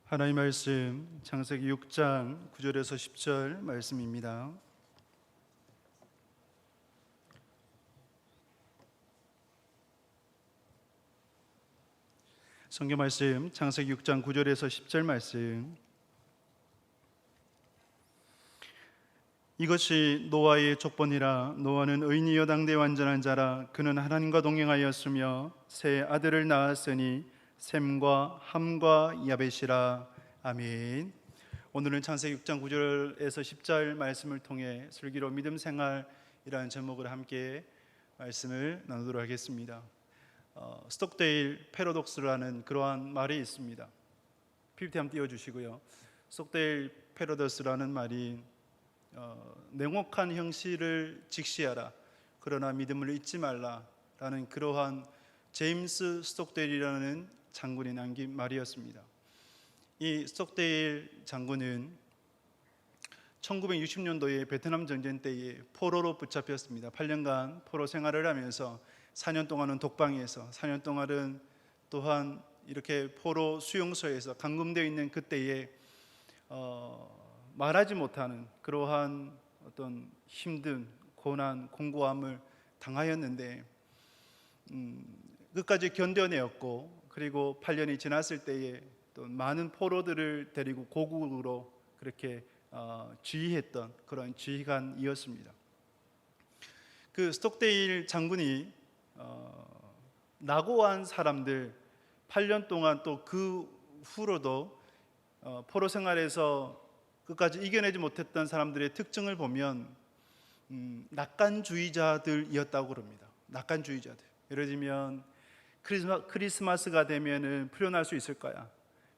하나님 말씀 창세기 6장 9절에서 10절 말씀입니다. 성경 말씀 창세기 6장 9절에서 10절 말씀. 이것이 노아의 족본이라. 노아는 의인이요 당대 완전한 자라. 그는 하나님과 동행하였으며 세 아들을 낳았으니 셈과 함과 야벳이라. 아멘. 오늘은 창세기 6장 9절에서 10절 말씀을 통해 슬기로운 믿음 생활이라는 제목으로 함께 말씀을 나누도록 하겠습니다. 스톡데일 패러독스라는 그러한 말이 있습니다. PPT 한번 띄워주시고요. 스톡데일 패러독스라는 말이 냉혹한 현실을 직시하라, 그러나 믿음을 잊지 말라라는 그러한 제임스 스톡데일이라는 장군이 남긴 말이었습니다. 이 스톡데일 장군은 1960년도에 베트남 전쟁 때에 포로로 붙잡혔습니다. 8년간 포로 생활을 하면서 4년 동안은 독방에서, 4년 동안은 또한 이렇게 포로 수용소에서 감금되어 있는 그때에 말하지 못하는 그러한 어떤 힘든 고난, 공고함을 당하였는데 끝까지 견뎌내었고, 그리고 8년이 지났을 때에 또 많은 포로들을 데리고 고국으로 그렇게 지휘했던 그런 지휘관이었습니다. 그 스톡데일 장군이 낙오한 사람들 8년 동안 또 그 후로도 포로 생활에서 끝까지 이겨내지 못했던 사람들의 특징을 보면 낙관주의자들이었다고 그럽니다. 낙관주의자들. 예를 들면 크리스마스가 되면은 풀려날 수 있을 거야.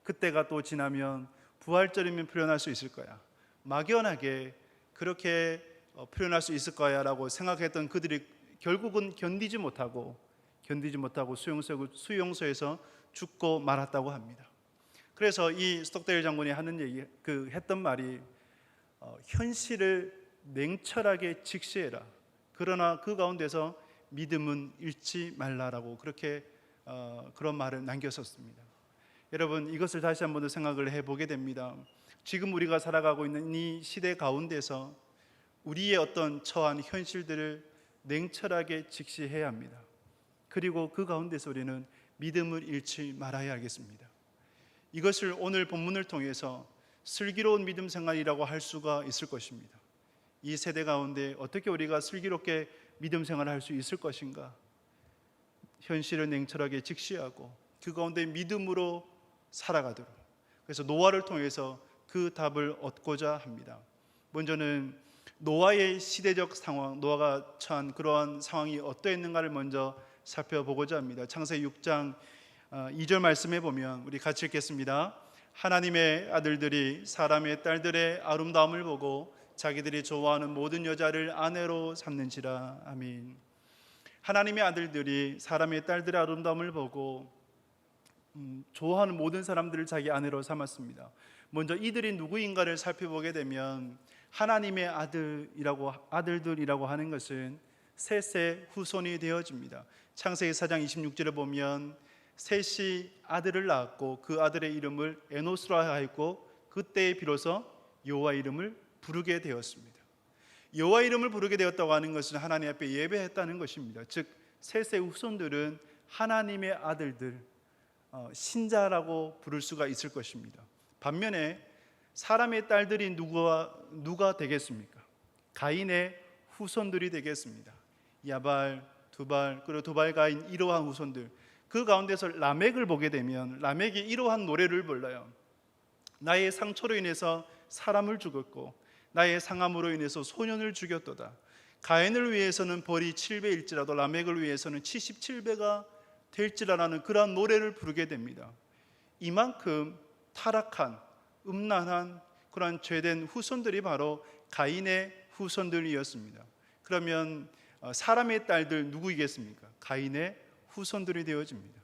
그때가 또 지나면 부활절이면 풀려날 수 있을 거야. 막연하게 그렇게 풀려날 수 있을 거야 라고 생각했던 그들이 결국은 견디지 못하고 수용소에서 죽고 말았다고 합니다. 그래서 이 스톡데일 장군이 하는 얘기, 했던 말이 현실을 냉철하게 직시해라, 그러나 그 가운데서 믿음은 잃지 말라라고 그렇게 그런 말을 남겼었습니다. 여러분, 이것을 다시 한번 더 생각을 해보게 됩니다. 지금 우리가 살아가고 있는 이 시대 가운데서 우리의 어떤 처한 현실들을 냉철하게 직시해야 합니다. 그리고 그 가운데서 우리는 믿음을 잃지 말아야 하겠습니다. 이것을 오늘 본문을 통해서 슬기로운 믿음 생활이라고 할 수가 있을 것입니다. 이 세대 가운데 어떻게 우리가 슬기롭게 믿음 생활을 할 수 있을 것인가? 현실을 냉철하게 직시하고 그 가운데 믿음으로 살아가도록, 그래서 노아를 통해서 그 답을 얻고자 합니다. 먼저는 노아의 시대적 상황, 노아가 처한 그러한 상황이 어떠했는가를 먼저 살펴보고자 합니다. 창세기 6장 2절 말씀에 보면 우리 같이 읽겠습니다. 하나님의 아들들이 사람의 딸들의 아름다움을 보고 자기들이 좋아하는 모든 여자를 아내로 삼는지라. 아멘. 하나님의 아들들이 사람의 딸들의 아름다움을 보고 좋아하는 모든 사람들을 자기 아내로 삼았습니다. 먼저 이들이 누구인가를 살펴보게 되면 하나님의 아들들이라고 하는 것은 셋의 후손이 되어집니다. 창세기 4장 26절에 보면 셋이 아들을 낳았고 그 아들의 이름을 에노스라 하였고 그때에 비로소 여호와 이름을 부르게 되었습니다. 여호와 이름을 부르게 되었다고 하는 것은 하나님 앞에 예배했다는 것입니다. 즉 셋의 후손들은 하나님의 아들들, 신자라고 부를 수가 있을 것입니다. 반면에 사람의 딸들이 누가 되겠습니까? 가인의 후손들이 되겠습니다. 야발, 두발, 그리고 두발 가인 이러한 후손들. 그 가운데서 라멕을 보게 되면 라멕이 이러한 노래를 불러요. 나의 상처로 인해서 사람을 죽였고 나의 상함으로 인해서 소년을 죽였도다. 가인을 위해서는 벌이 7배일지라도 라멕을 위해서는 77배가 될지라라는 그러한 노래를 부르게 됩니다. 이만큼 타락한, 음란한 그러한 죄된 후손들이 바로 가인의 후손들이었습니다. 그러면 사람의 딸들 누구이겠습니까? 가인의 후손들이 되어집니다.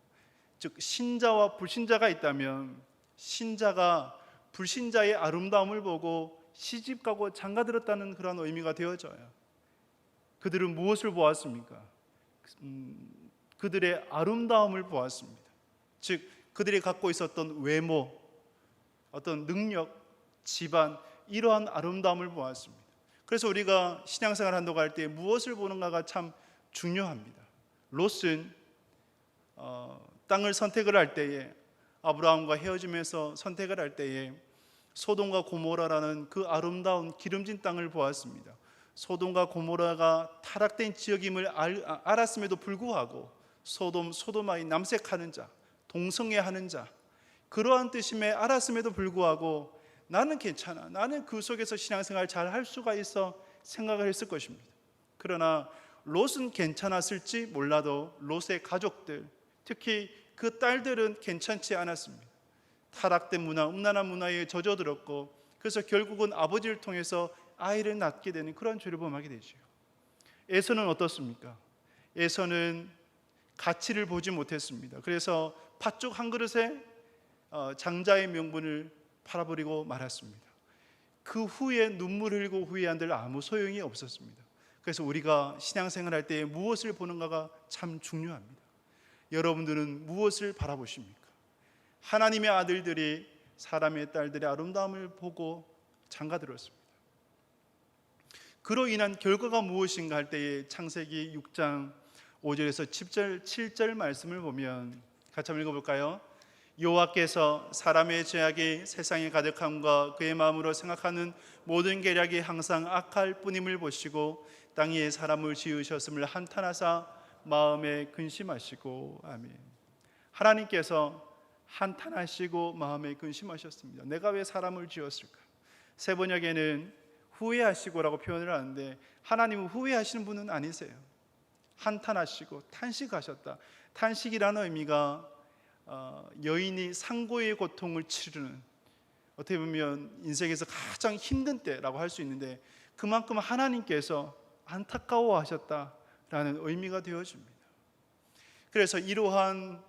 즉 신자와 불신자가 있다면 신자가 불신자의 아름다움을 보고 시집가고 장가들었다는 그런 의미가 되어져요. 그들은 무엇을 보았습니까? 그들의 아름다움을 보았습니다. 즉 그들이 갖고 있었던 외모, 어떤 능력, 집안, 이러한 아름다움을 보았습니다. 그래서 우리가 신앙생활 한다고 할 때 무엇을 보는가가 참 중요합니다. 롯은 땅을 선택을 할 때에, 아브라함과 헤어지면서 선택을 할 때에 소돔과 고모라라는 그 아름다운 기름진 땅을 보았습니다. 소돔과 고모라가 타락된 지역임을 알았음에도 불구하고 소돔아이 남색하는 자, 동성애하는 자, 그러한 뜻임에 알았음에도 불구하고 나는 괜찮아, 나는 그 속에서 신앙생활 잘 할 수가 있어 생각을 했을 것입니다. 그러나 롯은 괜찮았을지 몰라도 롯의 가족들, 특히 그 딸들은 괜찮지 않았습니다. 타락된 문화, 음란한 문화에 젖어들었고, 그래서 결국은 아버지를 통해서 아이를 낳게 되는 그런 죄를 범하게 되죠. 에서는 어떻습니까? 에서는 가치를 보지 못했습니다. 그래서 팥죽 한 그릇에 장자의 명분을 팔아버리고 말았습니다. 그 후에 눈물 흘리고 후회한들 아무 소용이 없었습니다. 그래서 우리가 신앙생활 할 때 무엇을 보는가가 참 중요합니다. 여러분들은 무엇을 바라보십니까? 하나님의 아들들이 사람의 딸들의 아름다움을 보고 장가들었습니다. 그로 인한 결과가 무엇인가 할 때에 창세기 6장 5절에서 7절 말씀을 보면 같이 한번 읽어볼까요? 여호와께서 사람의 죄악이 세상에 가득함과 그의 마음으로 생각하는 모든 계략이 항상 악할 뿐임을 보시고 땅 위에 사람을 지으셨음을 한탄하사 마음에 근심하시고. 아멘. 하나님께서 한탄하시고 마음에 근심하셨습니다. 내가 왜 사람을 지었을까? 세 번역에는 후회하시고라고 표현을 하는데 하나님은 후회하시는 분은 아니세요. 한탄하시고 탄식하셨다. 탄식이라는 의미가 여인이 상고의 고통을 치르는, 어떻게 보면 인생에서 가장 힘든 때라고 할 수 있는데 그만큼 하나님께서 안타까워하셨다라는 의미가 되어집니다. 그래서 이러한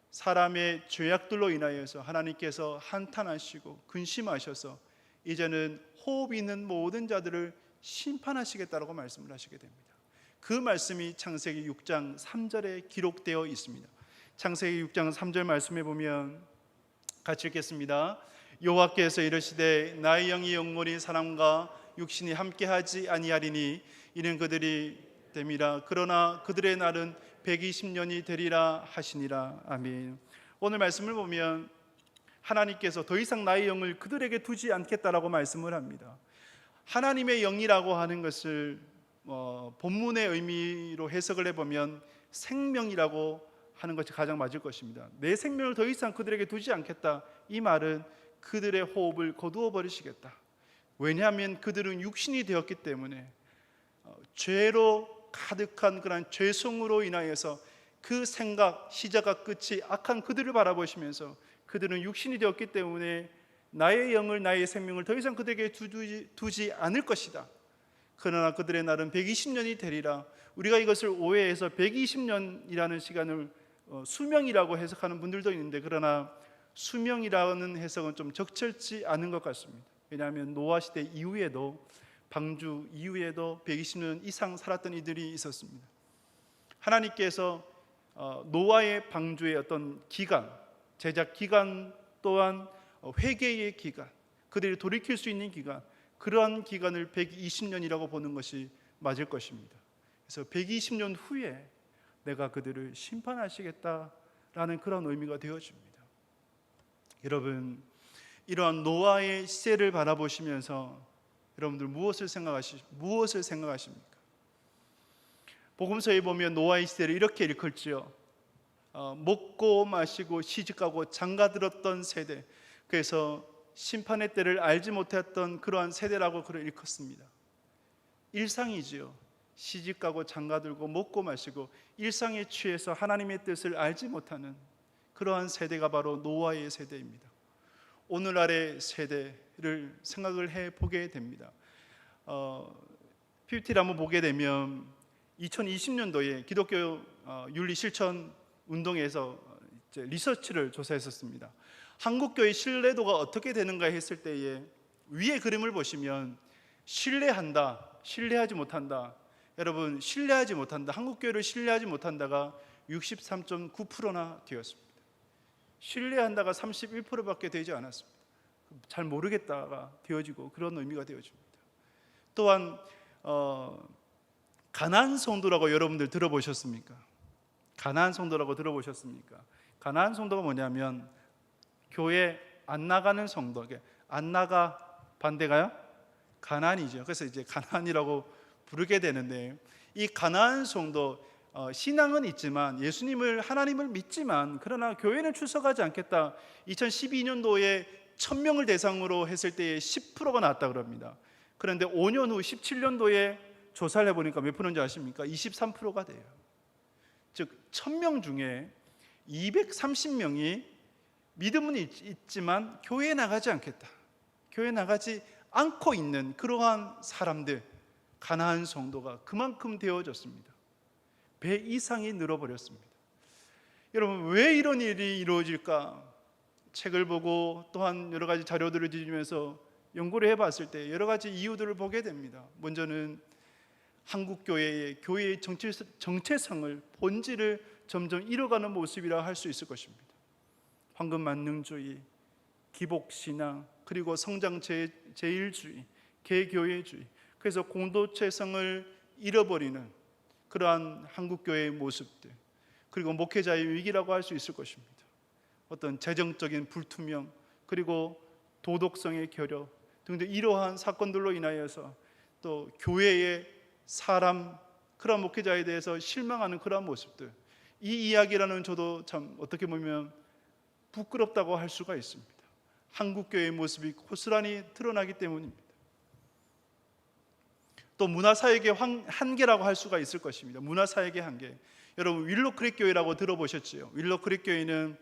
사람의 죄악들로 인하여서 하나님께서 한탄하시고 근심하셔서 이제는 호흡이 있는 모든 자들을 심판하시겠다라고 말씀을 하시게 됩니다. 그 말씀이 창세기 6장 3절에 기록되어 있습니다. 창세기 6장 3절 말씀에 보면 같이 읽겠습니다. 여호와께서 이르시되 나의 영이 영원히 사람과 육신이 함께하지 아니하리니 이는 그들이 됨이라. 그러나 그들의 날은 120년이 되리라 하시니라. 아멘. 오늘 말씀을 보면 하나님께서 더 이상 나의 영을 그들에게 두지 않겠다라고 말씀을 합니다. 하나님의 영이라고 하는 것을 본문의 의미로 해석을 해보면 생명이라고 하는 것이 가장 맞을 것입니다. 내 생명을 더 이상 그들에게 두지 않겠다. 이 말은 그들의 호흡을 거두어 버리시겠다. 왜냐하면 그들은 육신이 되었기 때문에 죄로 가득한 그런 죄성으로 인하여서 그 생각, 시작과 끝이 악한 그들을 바라보시면서 그들은 육신이 되었기 때문에 나의 영을, 나의 생명을 더 이상 그들에게 두지 않을 것이다. 그러나 그들의 날은 120년이 되리라. 우리가 이것을 오해해서 120년이라는 시간을 수명이라고 해석하는 분들도 있는데, 그러나 수명이라는 해석은 좀 적절치 않은 것 같습니다. 왜냐하면 노아 시대 이후에도, 방주 이후에도 120년 이상 살았던 이들이 있었습니다. 하나님께서 노아의 방주의 어떤 기간, 제작 기간 또한 회개의 기간, 그들이 돌이킬 수 있는 기간, 그러한 기간을 120년이라고 보는 것이 맞을 것입니다. 그래서 120년 후에 내가 그들을 심판하시겠다라는 그런 의미가 되어집니다. 여러분, 이러한 노아의 시대를 바라보시면서 여러분들 무엇을 생각하십니까? 복음서에 보면 노아의 시대를 이렇게 일컬지요. 먹고 마시고 시집가고 장가들었던 세대, 그래서 심판의 때를 알지 못했던 그러한 세대라고 그를 일컫습니다. 일상이지요. 시집가고 장가들고 먹고 마시고 일상에 취해서 하나님의 뜻을 알지 못하는 그러한 세대가 바로 노아의 세대입니다. 오늘날의 세대를 생각을 해보게 됩니다. PPT를 한번 보게 되면 2020년도에 기독교 윤리 실천 운동에서 리서치를 조사했었습니다. 한국교회 신뢰도가 어떻게 되는가 했을 때에 위에 그림을 보시면 신뢰한다, 신뢰하지 못한다. 여러분, 신뢰하지 못한다, 한국교회를 신뢰하지 못한다가 63.9%나 되었습니다. 신뢰한다가 31%밖에 되지 않았습니다. 잘 모르겠다가 되어지고 그런 의미가 되어집니다. 또한 가나안 성도라고 여러분들 들어보셨습니까? 가나안 성도라고 들어보셨습니까? 가나안 성도가 뭐냐면 교회 안 나가는 성도. 안 나가 반대가요? 가나안이죠. 그래서 이제 가나안이라고 부르게 되는데, 이 가나안 성도 신앙은 있지만 예수님을 하나님을 믿지만 그러나 교회는 출석하지 않겠다. 2012년도에 1000명을 대상으로 했을 때에 10%가 나왔다 그럽니다. 그런데 5년 후 17년도에 조사를 해보니까 몇 프로인지 아십니까? 23%가 돼요. 즉 1000명 중에 230명이 믿음은 있지만 교회에 나가지 않겠다, 교회에 나가지 않고 있는 그러한 사람들, 가나안 성도가 그만큼 되어졌습니다. 배 이상이 늘어버렸습니다. 여러분, 왜 이런 일이 이루어질까? 책을 보고 또한 여러 가지 자료들을 뒤지면서 연구를 해봤을 때 여러 가지 이유들을 보게 됩니다. 먼저는 한국 교회의 정체성을, 본질을 점점 잃어가는 모습이라 할 수 있을 것입니다. 황금만능주의, 기복신앙, 그리고 성장제일주의, 개교회주의, 그래서 공동체성을 잃어버리는 그러한 한국교회의 모습들, 그리고 목회자의 위기라고 할 수 있을 것입니다. 어떤 재정적인 불투명, 그리고 도덕성의 결여 등등 이러한 사건들로 인하여서 또 교회의 사람, 그러한 목회자에 대해서 실망하는 그러한 모습들, 이 이야기라는 저도 참 어떻게 보면 부끄럽다고 할 수가 있습니다. 한국교회의 모습이 고스란히 드러나기 때문입니다. 또 문화사역의 한계라고 할 수가 있을 것입니다. 문화사역의 한계. 여러분, 윌로크릭 교회라고 들어보셨지요? 윌로크릭 교회는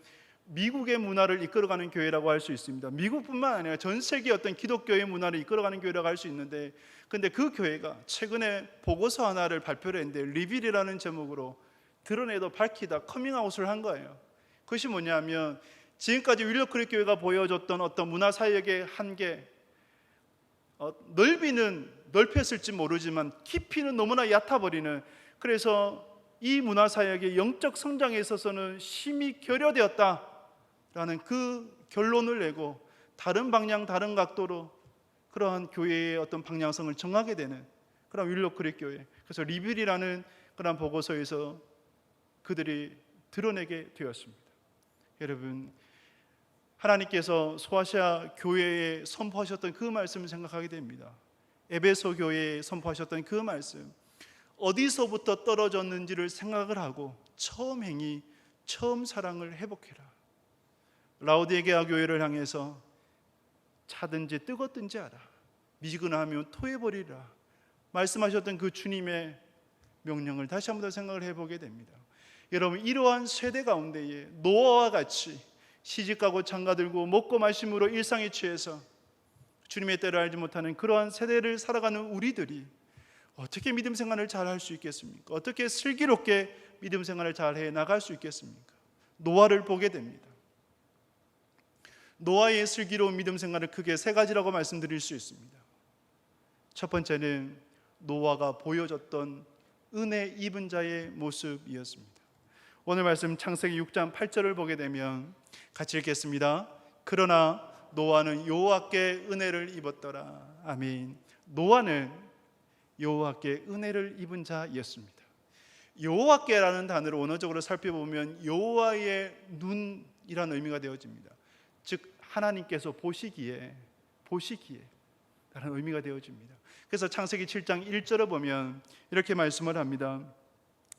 미국의 문화를 이끌어가는 교회라고 할 수 있습니다. 미국뿐만 아니라 전 세계 어떤 기독교의 문화를 이끌어가는 교회라고 할 수 있는데, 근데 그 교회가 최근에 보고서 하나를 발표를 했는데 리빌이라는 제목으로 드러내도 밝히다 커밍아웃을 한 거예요. 그것이 뭐냐면 지금까지 윌로크릭 교회가 보여줬던 어떤 문화사역의 한계, 넓이는 넓혔을지 모르지만 깊이는 너무나 얕아버리는, 그래서 이 문화사역의 영적 성장에 있어서는 심히 결여되었다라는 그 결론을 내고 다른 방향, 다른 각도로 그러한 교회의 어떤 방향성을 정하게 되는 그런 윌로크릭 교회, 그래서 리빌이라는 그런 보고서에서 그들이 드러내게 되었습니다. 여러분, 하나님께서 소아시아 교회에 선포하셨던 그 말씀을 생각하게 됩니다. 에베소 교회에 선포하셨던 그 말씀, 어디서부터 떨어졌는지를 생각을 하고 처음 행위, 처음 사랑을 회복해라. 라오디게아 교회를 향해서 차든지 뜨겁든지 하라, 미지근하면 토해버리라 말씀하셨던 그 주님의 명령을 다시 한번 더 생각을 해보게 됩니다. 여러분, 이러한 세대 가운데에 노아와 같이 시집가고 장가들고 먹고 마심으로 일상에 취해서 주님의 때를 알지 못하는 그러한 세대를 살아가는 우리들이 어떻게 믿음 생활을 잘 할 수 있겠습니까? 어떻게 슬기롭게 믿음 생활을 잘 해 나갈 수 있겠습니까? 노아를 보게 됩니다. 노아의 슬기로운 믿음 생활을 크게 세 가지라고 말씀드릴 수 있습니다. 첫 번째는 노아가 보여줬던 은혜 입은 자의 모습이었습니다. 오늘 말씀 창세기 6장 8절을 보게 되면 같이 읽겠습니다. 그러나 노아는 여호와께 은혜를 입었더라. 아멘. 노아는 여호와께 은혜를 입은 자였습니다. 여호와께라는 단어를 원어적으로 살펴보면 여호와의 눈이라는 의미가 되어집니다. 즉 하나님께서 보시기에 라는 의미가 되어집니다. 그래서 창세기 7장 1절을 보면 이렇게 말씀을 합니다.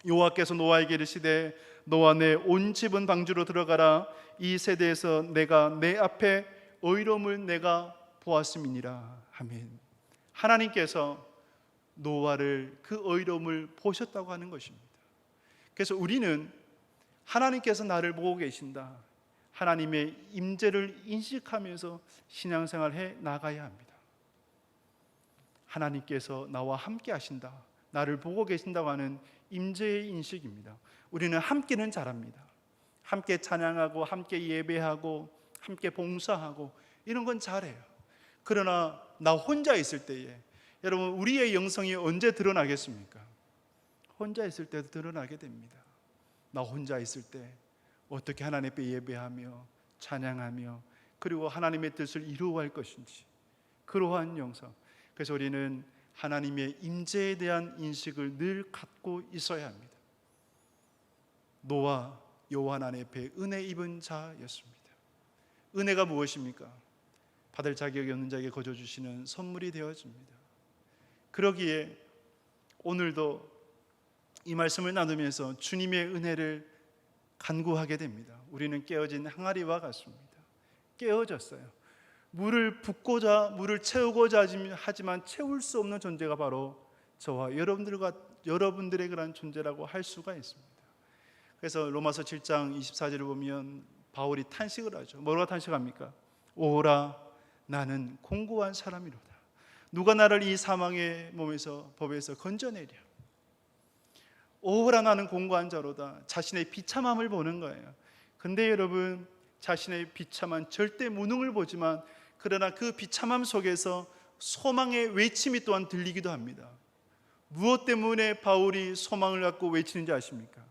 여호와께서 노아에게 이르시되 노아 내 온 집은 방주로 들어가라. 이 세대에서 내가 내 앞에 의로움을 내가 보았음이니라. 아멘. 하나님께서 노아를 그 의로움을 보셨다고 하는 것입니다. 그래서 우리는 하나님께서 나를 보고 계신다, 하나님의 임재를 인식하면서 신앙생활을 해 나가야 합니다. 하나님께서 나와 함께 하신다, 나를 보고 계신다고 하는 임재의 인식입니다. 우리는 함께는 잘합니다. 함께 찬양하고 함께 예배하고 함께 봉사하고 이런 건 잘해요. 그러나 나 혼자 있을 때에, 여러분, 우리의 영성이 언제 드러나겠습니까? 혼자 있을 때도 드러나게 됩니다. 나 혼자 있을 때 어떻게 하나님 앞에 예배하며 찬양하며 그리고 하나님의 뜻을 이루어갈 것인지, 그러한 영성. 그래서 우리는 하나님의 임재에 대한 인식을 늘 갖고 있어야 합니다. 노아 여호와 하나님 앞에 은혜 입은 자였습니다. 은혜가 무엇입니까? 받을 자격이 없는 자에게 거저 주시는 선물이 되어집니다. 그러기에 오늘도 이 말씀을 나누면서 주님의 은혜를 간구하게 됩니다. 우리는 깨어진 항아리와 같습니다. 깨어졌어요. 물을 붓고자, 물을 채우고자 하지만 채울 수 없는 존재가 바로 저와 여러분들의 그런 존재라고 할 수가 있습니다. 그래서 로마서 7장 24절을 보면 바울이 탄식을 하죠. 뭐라고 탄식합니까? 오라 나는 공고한 사람이로다. 누가 나를 이 사망의 법에서 건져내랴. 오라 나는 공고한 자로다. 자신의 비참함을 보는 거예요. 근데 여러분, 자신의 비참한 절대 무능을 보지만 그러나 그 비참함 속에서 소망의 외침이 또한 들리기도 합니다. 무엇 때문에 바울이 소망을 갖고 외치는지 아십니까?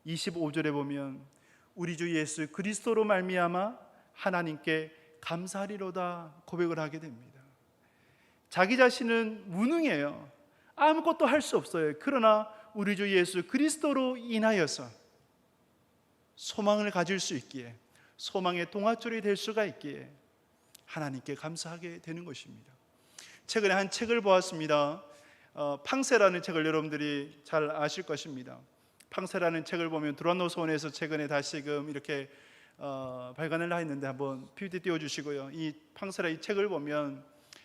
25절에 보면 우리 주 예수 그리스도로 말미암아 하나님께 감사하리로다 고백을 하게 됩니다. 자기 자신은 무능해요. 아무것도 할 수 없어요. 그러나 우리 주 예수 그리스도로 인하여서 소망을 가질 수 있기에, 소망의 동아줄이 될 수가 있기에 하나님께 감사하게 되는 것입니다. 최근에 한 책을 보았습니다. 팡세라는 책을 여러분들이 잘 아실 것입니다. 팡세라는 책을 보면 두란노 소원에서 최근에 다시금 이렇게 발간을 했는데 한번 PPT 띄워주시고요. 이 팡세라 이 책을 보면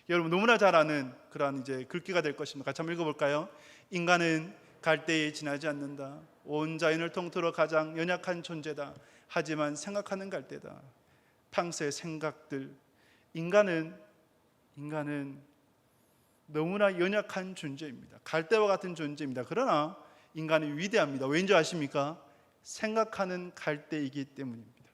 여러분 너무나 잘 아는 그러한 이제 글귀가 될 것입니다. 같이 한번 읽어볼까요? 인간은 갈대에 지나지 않는다. 온 자연을 통틀어 가장 연약한 존재다. 하지만 생각하는 갈대다. 팡세의 생각들. 인간은 너무나 연약한 존재입니다. 갈대와 같은 존재입니다. 그러나 인간은 위대합니다. 왠지 아십니까? 생각하는 갈대이기 때문입니다.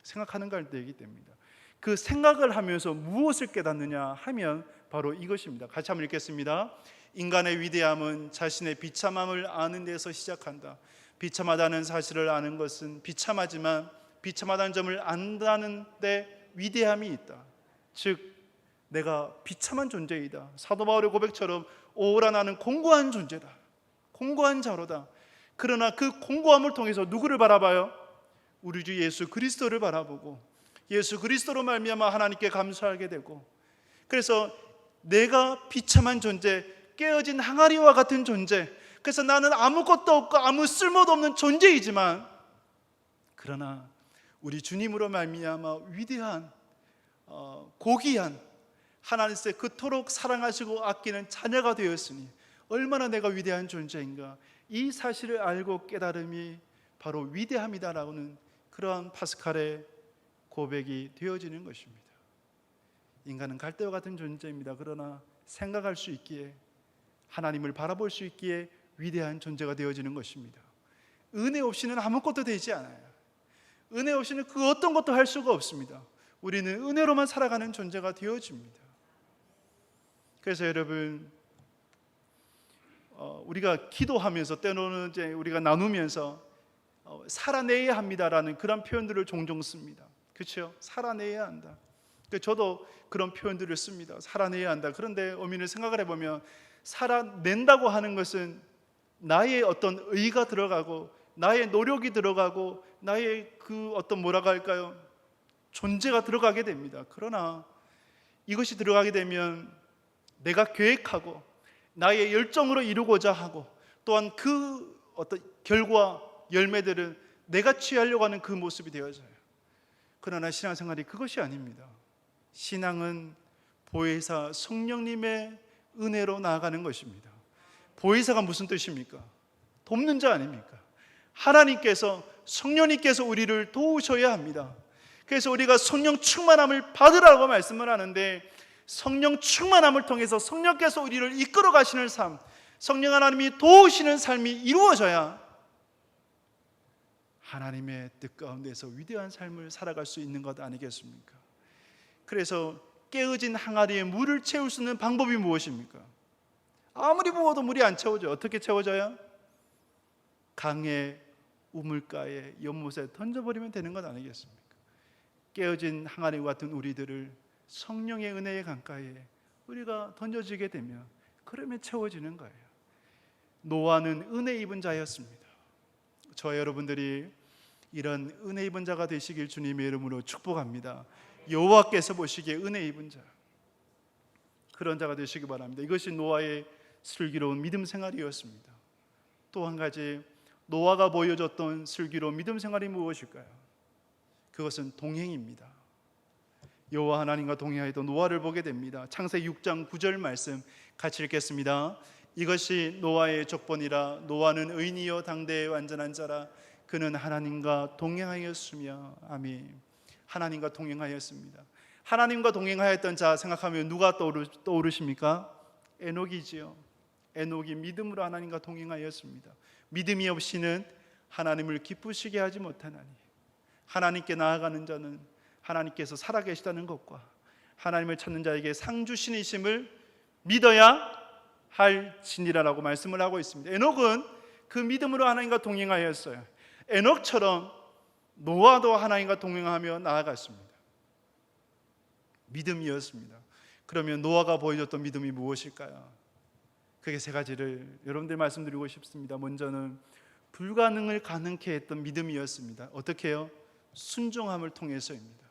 생각하는 갈대이기 때문입니다. 그 생각을 하면서 무엇을 깨닫느냐 하면 바로 이것입니다. 같이 한번 읽겠습니다. 인간의 위대함은 자신의 비참함을 아는 데서 시작한다. 비참하다는 사실을 아는 것은 비참하지만 비참하다는 점을 안다는 데 위대함이 있다. 즉 내가 비참한 존재이다. 사도 바울의 고백처럼 오라 나는 공고한 존재다. 공고한 자로다. 그러나 그 공고함을 통해서 누구를 바라봐요? 우리 주 예수 그리스도를 바라보고 예수 그리스도로 말미암아 하나님께 감사하게 되고, 그래서 내가 비참한 존재, 깨어진 항아리와 같은 존재, 그래서 나는 아무것도 없고 아무 쓸모도 없는 존재이지만 그러나 우리 주님으로 말미암아 위대한 고귀한 하나님께서 그토록 사랑하시고 아끼는 자녀가 되었으니 얼마나 내가 위대한 존재인가, 이 사실을 알고 깨달음이 바로 위대함이다라는 그러한 파스칼의 고백이 되어지는 것입니다. 인간은 갈대와 같은 존재입니다. 그러나 생각할 수 있기에, 하나님을 바라볼 수 있기에 위대한 존재가 되어지는 것입니다. 은혜 없이는 아무것도 되지 않아요. 은혜 없이는 그 어떤 것도 할 수가 없습니다. 우리는 은혜로만 살아가는 존재가 되어집니다. 그래서 여러분, 우리가 기도하면서 때로는 이제 우리가 나누면서 살아내야 합니다라는 그런 표현들을 종종 씁니다. 그렇죠? 살아내야 한다. 저도 그런 표현들을 씁니다. 살아내야 한다. 그런데 어민을 생각을 해보면 살아낸다고 하는 것은 나의 어떤 의가 들어가고 나의 노력이 들어가고 나의 그 어떤 뭐라고 할까요? 존재가 들어가게 됩니다. 그러나 이것이 들어가게 되면 내가 계획하고 나의 열정으로 이루고자 하고 또한 그 어떤 결과 열매들은 내가 취하려고 하는 그 모습이 되어져요. 그러나 신앙생활이 그것이 아닙니다. 신앙은 보혜사 성령님의 은혜로 나아가는 것입니다. 보혜사가 무슨 뜻입니까? 돕는 자 아닙니까? 하나님께서, 성령님께서 우리를 도우셔야 합니다. 그래서 우리가 성령 충만함을 받으라고 말씀을 하는데, 성령 충만함을 통해서 성령께서 우리를 이끌어 가시는 삶, 성령 하나님이 도우시는 삶이 이루어져야 하나님의 뜻 가운데서 위대한 삶을 살아갈 수 있는 것 아니겠습니까? 그래서 깨어진 항아리에 물을 채울 수 있는 방법이 무엇입니까? 아무리 부어도 물이 안 채워져요. 어떻게 채워져요? 강의 우물가에 연못에 던져버리면 되는 것 아니겠습니까? 깨어진 항아리와 같은 우리들을 성령의 은혜의 강가에 우리가 던져지게 되면 그러면 채워지는 거예요. 노아는 은혜 입은 자였습니다. 저와 여러분들이 이런 은혜 입은 자가 되시길 주님의 이름으로 축복합니다. 여호와께서 보시기에 은혜 입은 자, 그런 자가 되시기 바랍니다. 이것이 노아의 슬기로운 믿음 생활이었습니다. 또 한 가지, 노아가 보여줬던 슬기로운 믿음 생활이 무엇일까요? 그것은 동행입니다. 여호와 하나님과 동행하여도 노아를 보게 됩니다. 창세기 6장 9절 말씀 같이 읽겠습니다. 이것이 노아의 족본이라. 노아는 의인이요 당대의 완전한 자라. 그는 하나님과 동행하였으며. 아멘. 하나님과 동행하였습니다. 하나님과 동행하였던 자 생각하면 누가 떠오르십니까? 에녹이지요. 에녹이 믿음으로 하나님과 동행하였습니다. 믿음이 없이는 하나님을 기쁘시게 하지 못하나니, 하나님께 나아가는 자는 하나님께서 살아계시다는 것과 하나님을 찾는 자에게 상 주시니심을 믿어야 할지니라라고 말씀을 하고 있습니다. 에녹은 그 믿음으로 하나님과 동행하였어요. 에녹처럼 노아도 하나님과 동행하며 나아갔습니다. 믿음이었습니다. 그러면 노아가 보여줬던 믿음이 무엇일까요? 그게 세 가지를 여러분들 말씀드리고 싶습니다. 먼저는 불가능을 가능케 했던 믿음이었습니다. 어떻게 해요? 순종함을 통해서입니다.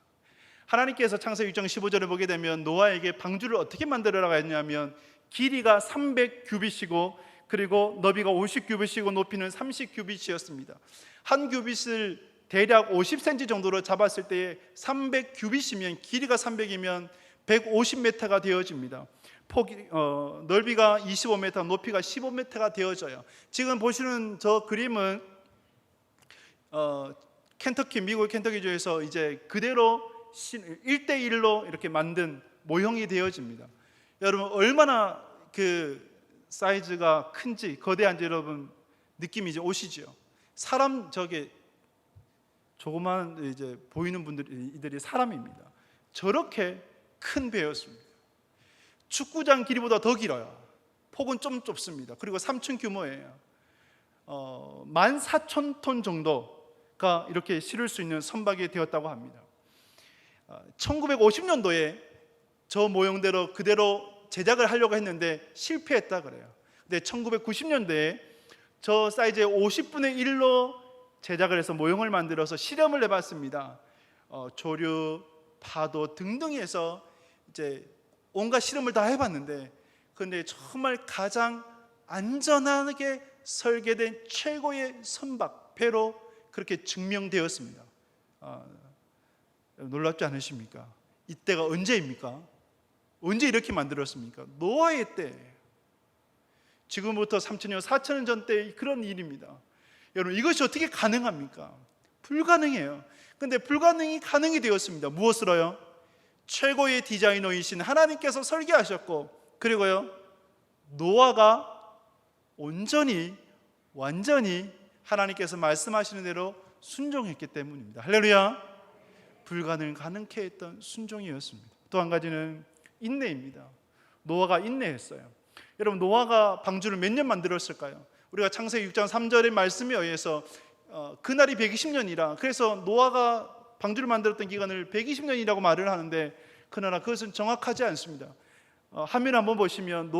하나님께서 창세기 6장 15절을 보게 되면 노아에게 방주를 어떻게 만들어라고 했냐면, 길이가 300규빗이고 그리고 너비가 50규빗이고 높이는 30규빗이었습니다. 한 규빗을 대략 50cm 정도로 잡았을 때에 300규빗이면, 길이가 300이면 150m가 되어집니다. 넓이가 25m, 높이가 15m가 되어져요. 지금 보시는 저 그림은 켄터키, 미국 켄터키주에서 이제 그대로 1대1로 이렇게 만든 모형이 되어집니다. 여러분 얼마나 그 사이즈가 큰지, 거대한지 여러분 느낌이 이제 오시죠? 사람, 저게 조그만 이제 보이는 분들이 이들이 사람입니다. 저렇게 큰 배였습니다. 축구장 길이보다 더 길어요. 폭은 좀 좁습니다. 그리고 3층 규모예요. 14,000톤 정도가 이렇게 실을 수 있는 선박이 되었다고 합니다. 1950년도에 저 모형대로 그대로 제작을 하려고 했는데 실패했다 그래요. 근데 1990년대에 저 사이즈의 50분의 1로 제작을 해서 모형을 만들어서 실험을 해봤습니다. 조류, 파도 등등해서 이제 온갖 실험을 다 해봤는데, 그런데 정말 가장 안전하게 설계된 최고의 선박, 배로 그렇게 증명되었습니다. 놀랍지 않으십니까? 이때가 언제입니까? 언제 이렇게 만들었습니까? 노아의 때. 지금부터 3,000년, 4,000년 전 때 그런 일입니다. 여러분 이것이 어떻게 가능합니까? 불가능해요. 그런데 불가능이 가능이 되었습니다. 무엇으로요? 최고의 디자이너이신 하나님께서 설계하셨고, 그리고요 노아가 온전히 완전히 하나님께서 말씀하시는 대로 순종했기 때문입니다. 할렐루야. 불가능을 가능케 했던 순종이었습니다. 또 한 가지는 인내입니다. 노아가 인내했어요. 여러분 노아가 방주를 몇 년 만들었을까요? 우리가 창세기 6장 3절의 말씀에 의해서 그날이 120년이라, 그래서 노아가 방주를 만들었던 기간을 120년이라고 말을 하는데, 그러나 그것은 정확하지 않습니다. 화면 한번 보시면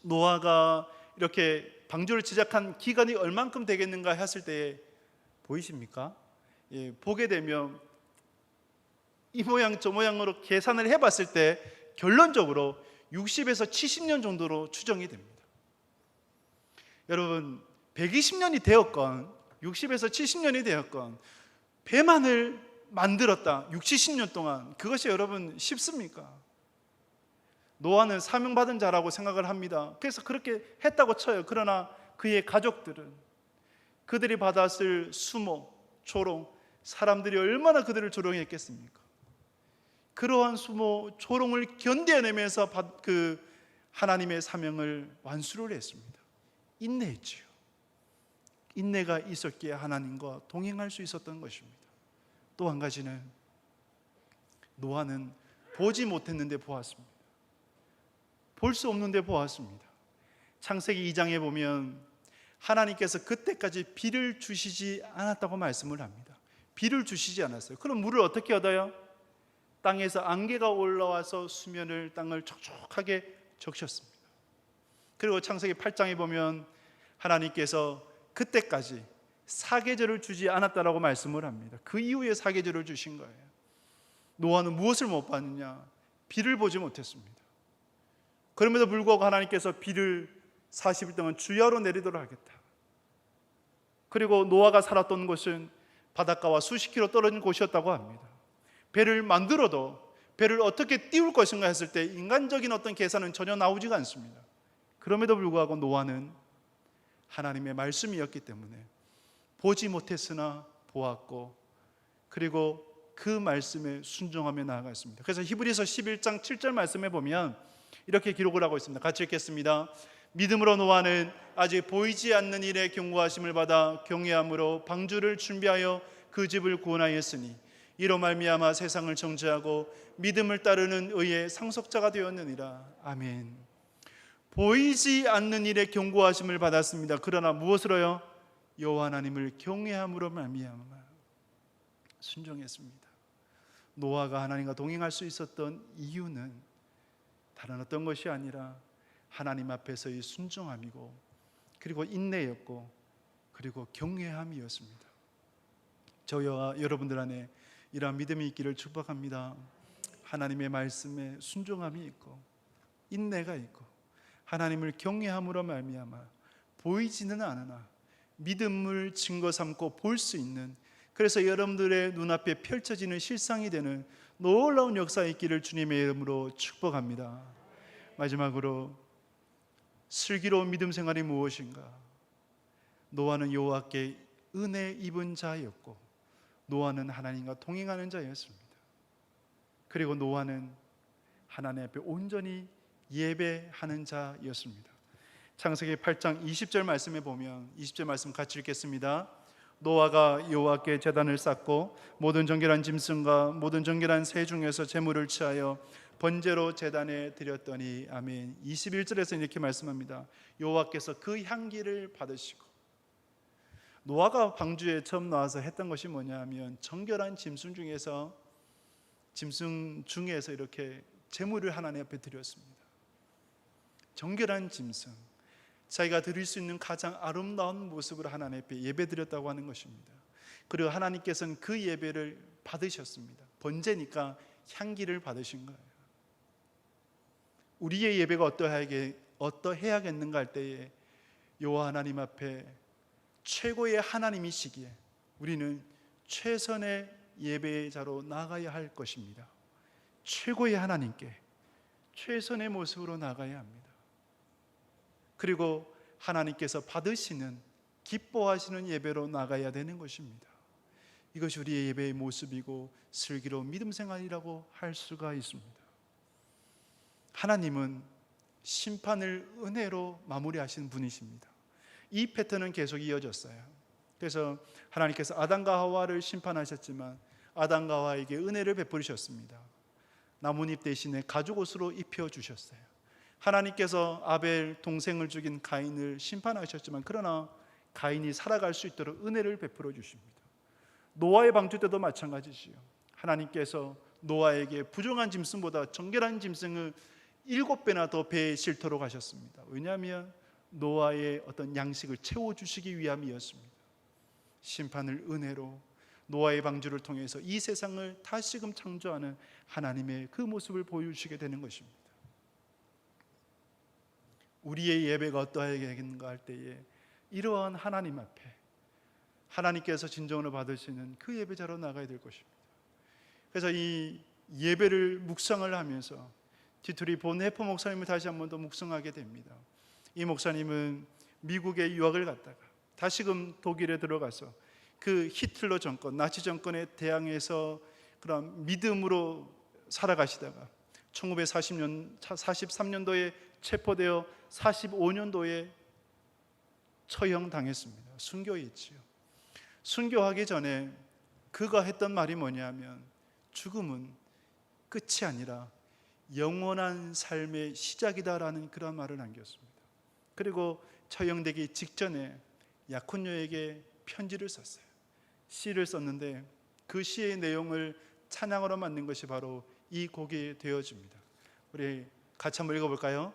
노아가 이렇게 방주를 제작한 기간이 얼만큼 되겠는가 했을 때 보이십니까? 예, 보게 되면 이 모양 저 모양으로 계산을 해봤을 때 결론적으로 60에서 70년 정도로 추정이 됩니다. 여러분 120년이 되었건 60에서 70년이 되었건 배만을 만들었다 60, 70년 동안, 그것이 여러분 쉽습니까? 노아는 사명받은 자라고 생각을 합니다. 그래서 그렇게 했다고 쳐요. 그러나 그의 가족들은, 그들이 받았을 수모, 조롱, 사람들이 얼마나 그들을 조롱했겠습니까? 그러한 수모, 조롱을 견뎌내면서 그 하나님의 사명을 완수를 했습니다. 인내했지요. 인내가 있었기에 하나님과 동행할 수 있었던 것입니다. 또 한 가지는 노아는 보지 못했는데 보았습니다. 볼 수 없는데 보았습니다. 창세기 2장에 보면 하나님께서 그때까지 비를 주시지 않았다고 말씀을 합니다. 비를 주시지 않았어요. 그럼 물을 어떻게 얻어요? 땅에서 안개가 올라와서 수면을 땅을 촉촉하게 적셨습니다. 그리고 창세기 8장에 보면 하나님께서 그때까지 사계절을 주지 않았다라고 말씀을 합니다. 그 이후에 사계절을 주신 거예요. 노아는 무엇을 못 봤느냐? 비를 보지 못했습니다. 그럼에도 불구하고 하나님께서 비를 40일 동안 주야로 내리도록 하겠다. 그리고 노아가 살았던 곳은 바닷가와 수십 킬로 떨어진 곳이었다고 합니다. 배를 만들어도 배를 어떻게 띄울 것인가 했을 때 인간적인 어떤 계산은 전혀 나오지가 않습니다. 그럼에도 불구하고 노아는 하나님의 말씀이었기 때문에 보지 못했으나 보았고, 그리고 그 말씀에 순종하며 나아갔습니다. 그래서 히브리서 11장 7절 말씀에 보면 이렇게 기록을 하고 있습니다. 같이 읽겠습니다. 믿음으로 노아는 아직 보이지 않는 일에 경고하심을 받아 경외함으로 방주를 준비하여 그 집을 구원하였으니 이로 말미암아 세상을 정죄하고 믿음을 따르는 의의 상속자가 되었느니라. 아멘. 보이지 않는 일에 경고하심을 받았습니다. 그러나 무엇으로요? 여호와 하나님을 경외함으로 말미암아 순종했습니다. 노아가 하나님과 동행할 수 있었던 이유는 다른 어떤 것이 아니라 하나님 앞에서의 순종함이고, 그리고 인내였고, 그리고 경외함이었습니다. 저와 여러분들 안에 이러한 믿음이 있기를 축복합니다. 하나님의 말씀에 순종함이 있고 인내가 있고 하나님을 경외함으로 말미암아 보이지는 않으나 믿음을 증거 삼고 볼 수 있는, 그래서 여러분들의 눈앞에 펼쳐지는 실상이 되는 놀라운 역사가 있기를 주님의 이름으로 축복합니다. 마지막으로 슬기로운 믿음 생활이 무엇인가? 노아는 여호와께 은혜 입은 자였고 노아는 하나님과 동행하는 자였습니다. 그리고 노아는 하나님 앞에 온전히 예배하는 자였습니다. 창세기 8장 20절 말씀에 보면 20절 말씀 같이 읽겠습니다. 노아가 여호와께 제단을 쌓고 모든 정결한 짐승과 모든 정결한 새 중에서 제물을 취하여 번제로 제단에 드렸더니 아멘. 21절에서 이렇게 말씀합니다. 여호와께서 그 향기를 받으시고, 노아가 방주에 처음 나와서 했던 것이 뭐냐 하면 정결한 짐승 중에서 이렇게 제물을 하나님 앞에 드렸습니다. 정결한 짐승, 자기가 드릴 수 있는 가장 아름다운 모습으로 하나님 앞에 예배 드렸다고 하는 것입니다. 그리고 하나님께서는 그 예배를 받으셨습니다. 번제니까 향기를 받으신 거예요. 우리의 예배가 어떠해야겠는가 할 때에 여호와 하나님 앞에 최고의 하나님이시기에 우리는 최선의 예배자로 나아가야 할 것입니다. 최고의 하나님께 최선의 모습으로 나아가야 합니다. 그리고 하나님께서 받으시는, 기뻐하시는 예배로 나가야 되는 것입니다. 이것이 우리의 예배의 모습이고 슬기로운 믿음 생활이라고 할 수가 있습니다. 하나님은 심판을 은혜로 마무리하시는 분이십니다. 이 패턴은 계속 이어졌어요. 그래서 하나님께서 아담과 하와를 심판하셨지만 아담과 하와에게 은혜를 베푸셨습니다. 나뭇잎 대신에 가죽옷으로 입혀주셨어요. 하나님께서 아벨 동생을 죽인 가인을 심판하셨지만 그러나 가인이 살아갈 수 있도록 은혜를 베풀어 주십니다. 노아의 방주 때도 마찬가지지요. 하나님께서 노아에게 부정한 짐승보다 정결한 짐승을 7배나 더 배에 실도록 하셨습니다. 왜냐하면 노아의 어떤 양식을 채워주시기 위함이었습니다. 심판을 은혜로 노아의 방주를 통해서 이 세상을 다시금 창조하는 하나님의 그 모습을 보여주시게 되는 것입니다. 우리의 예배가 어떠하겠는가 할 때에 이러한 하나님 앞에 하나님께서 진정으로 받으시는 그 예배자로 나가야 될 것입니다. 그래서 이 예배를 묵상을 하면서 디트리 본헤퍼 목사님을 다시 한 번 더 묵상하게 됩니다. 이 목사님은 미국에 유학을 갔다가 다시금 독일에 들어가서 그 히틀러 정권, 나치 정권에 대항해서 그런 믿음으로 살아가시다가 1943년도에 체포되어 45년도에 처형당했습니다. 순교했지요. 순교하기 전에 그가 했던 말이 뭐냐면 죽음은 끝이 아니라 영원한 삶의 시작이다라는 그런 말을 남겼습니다. 그리고 처형되기 직전에 약혼녀에게 편지를 썼어요. 시를 썼는데 그 시의 내용을 찬양으로 만든 것이 바로 이 곡이 되어집니다. 우리 같이 한번 읽어볼까요?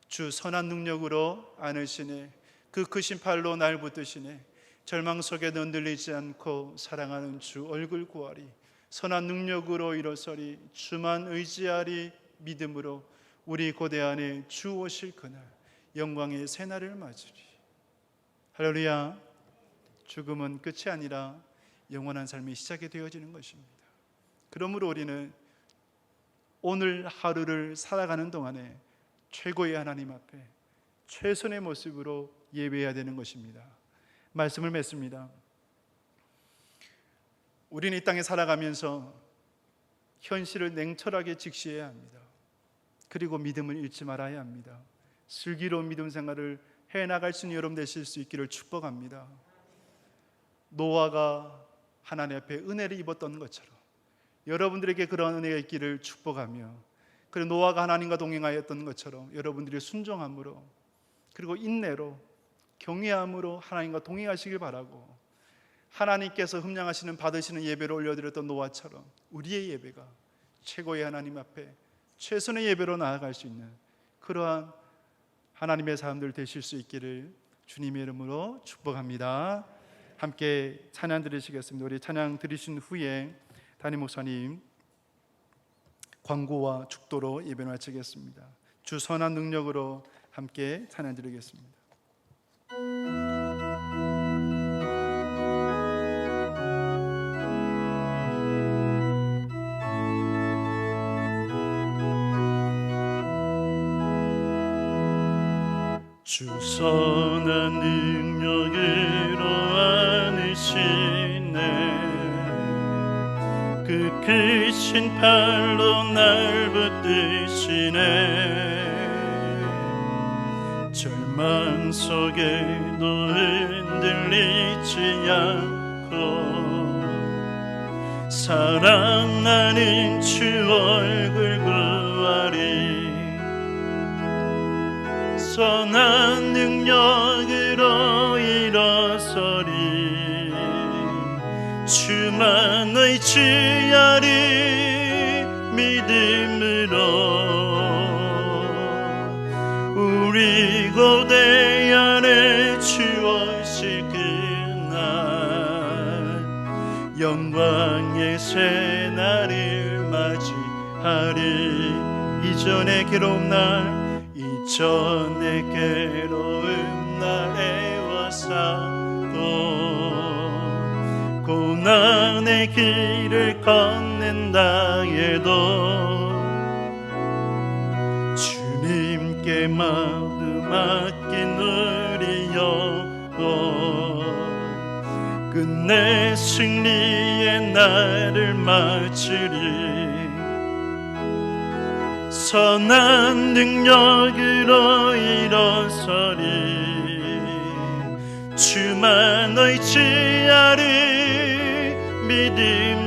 주 선한 능력으로 안으시네, 그 크신 팔로 날 붙드시네, 절망 속에도 흔들리지 않고 사랑하는 주 얼굴 구하리, 선한 능력으로 일어서리, 주만 의지하리, 믿음으로 우리 고대 안에 주 오실 그날 영광의 새날을 맞으리. 할렐루야. 죽음은 끝이 아니라 영원한 삶이 시작이 되어지는 것입니다. 그러므로 우리는 오늘 하루를 살아가는 동안에 최고의 하나님 앞에 최선의 모습으로 예배해야 되는 것입니다. 말씀을 맺습니다. 우리는 이 땅에 살아가면서 현실을 냉철하게 직시해야 합니다. 그리고 믿음을 잃지 말아야 합니다. 슬기로운 믿음 생활을 해나갈 수 있는 여러분 되실 수 있기를 축복합니다. 노아가 하나님 앞에 은혜를 입었던 것처럼 여러분들에게 그런 은혜가 있기를 축복하며, 그리고 노아가 하나님과 동행하였던 것처럼 여러분들이 순종함으로 그리고 인내로 경외함으로 하나님과 동행하시길 바라고, 하나님께서 흠량하시는 받으시는 예배를 올려드렸던 노아처럼 우리의 예배가 최고의 하나님 앞에 최선의 예배로 나아갈 수 있는 그러한 하나님의 사람들 되실 수 있기를 주님의 이름으로 축복합니다. 함께 찬양 드리시겠습니다. 우리 찬양 드리신 후에 담임 목사님 광고와 축도로 예배 마치겠습니다. 주 선한 능력으로 함께 찬양 드리겠습니다. 주 선한 능력으로 안으시네, 그 크신 팔로 날 붙드시네, 절망 속에도 흔들리지 않고 사랑하는 주 얼굴 구하리, 선한 능력으로 일어서리, 주만 의지하리, 믿음으로 우리 고대 안에 주 오실 그날 영광의 새날을 맞이하리. 이전의 괴로운 날, 이전의 괴로운 날에 와서도 고난의 길을 걷는다 해도 주님께 마음 맡긴 우리 영혼 끝내 승리의 날을 맞으리. 선한 능력으로 일어서리, 주만 의지하리, 믿음